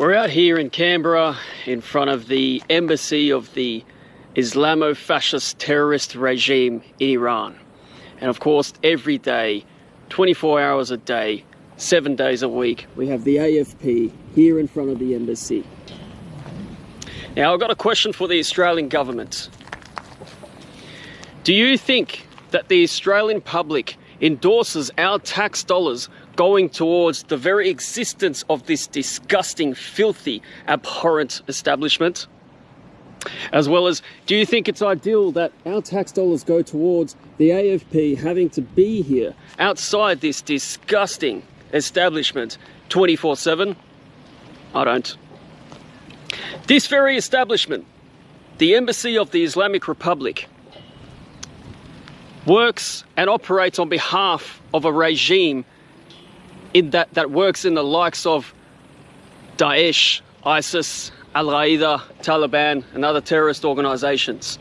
We're out here in Canberra in front of the embassy of the Islamo-fascist terrorist regime in Iran. And of course, every day, 24 hours a day, 7 days a week, we have the AFP here in front of the embassy. Now, I've got a question for the Australian government. Do you think that the Australian public endorses our tax dollars going towards the very existence of this disgusting, filthy, abhorrent establishment? As well as, do you think it's ideal that our tax dollars go towards the AFP having to be here outside this disgusting establishment 24/7? I don't. This very establishment, the Embassy of the Islamic Republic, works and operates on behalf of a regime that works in the likes of Daesh, ISIS, Al-Qaeda, Taliban, and other terrorist organizations.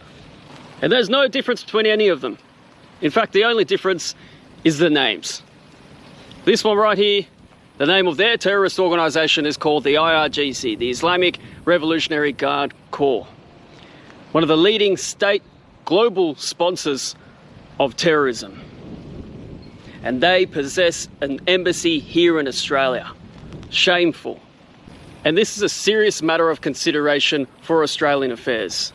And there's no difference between any of them. In fact, the only difference is the names. This one right here, the name of their terrorist organization is called the IRGC, the Islamic Revolutionary Guard Corps, one of the leading state global sponsors of terrorism. And they possess an embassy here in Australia. Shameful. And this is a serious matter of consideration for Australian affairs.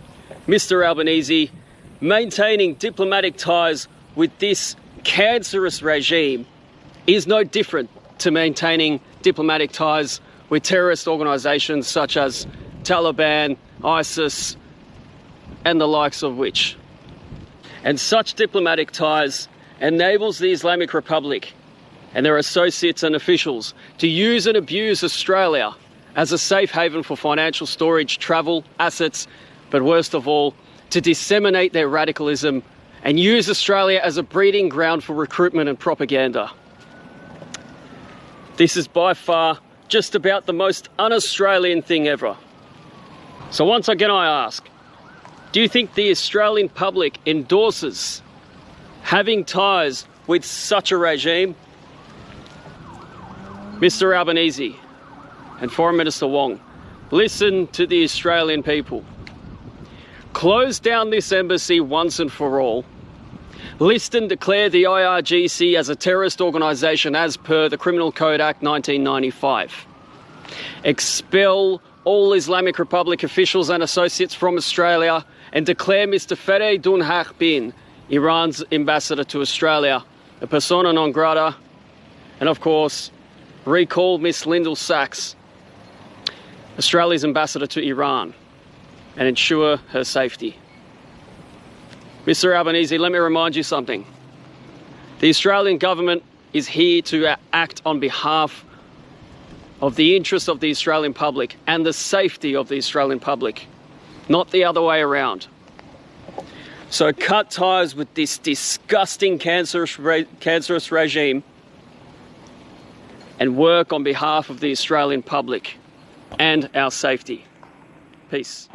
Mr. Albanese, maintaining diplomatic ties with this cancerous regime is no different to maintaining diplomatic ties with terrorist organisations such as Taliban, ISIS, and the likes of which. And such diplomatic ties enables the Islamic Republic and their associates and officials to use and abuse Australia as a safe haven for financial storage, travel, assets, but worst of all, to disseminate their radicalism and use Australia as a breeding ground for recruitment and propaganda. This is by far just about the most un-Australian thing ever. So once again I ask, do you think the Australian public endorses having ties with such a regime? Mr. Albanese and Foreign Minister Wong, listen to the Australian people. Close down this embassy once and for all. List and declare the IRGC as a terrorist organisation as per the Criminal Code Act 1995. Expel all Islamic Republic officials and associates from Australia and declare Mr. Faridun Haque, Iran's ambassador to Australia, a persona non grata, and of course, recall Miss Lyndall Sachs, Australia's ambassador to Iran, and ensure her safety. Mr. Albanese, let me remind you something. The Australian government is here to act on behalf of the interests of the Australian public and the safety of the Australian public, not the other way around. So cut ties with this disgusting cancerous regime and work on behalf of the Australian public and our safety. Peace.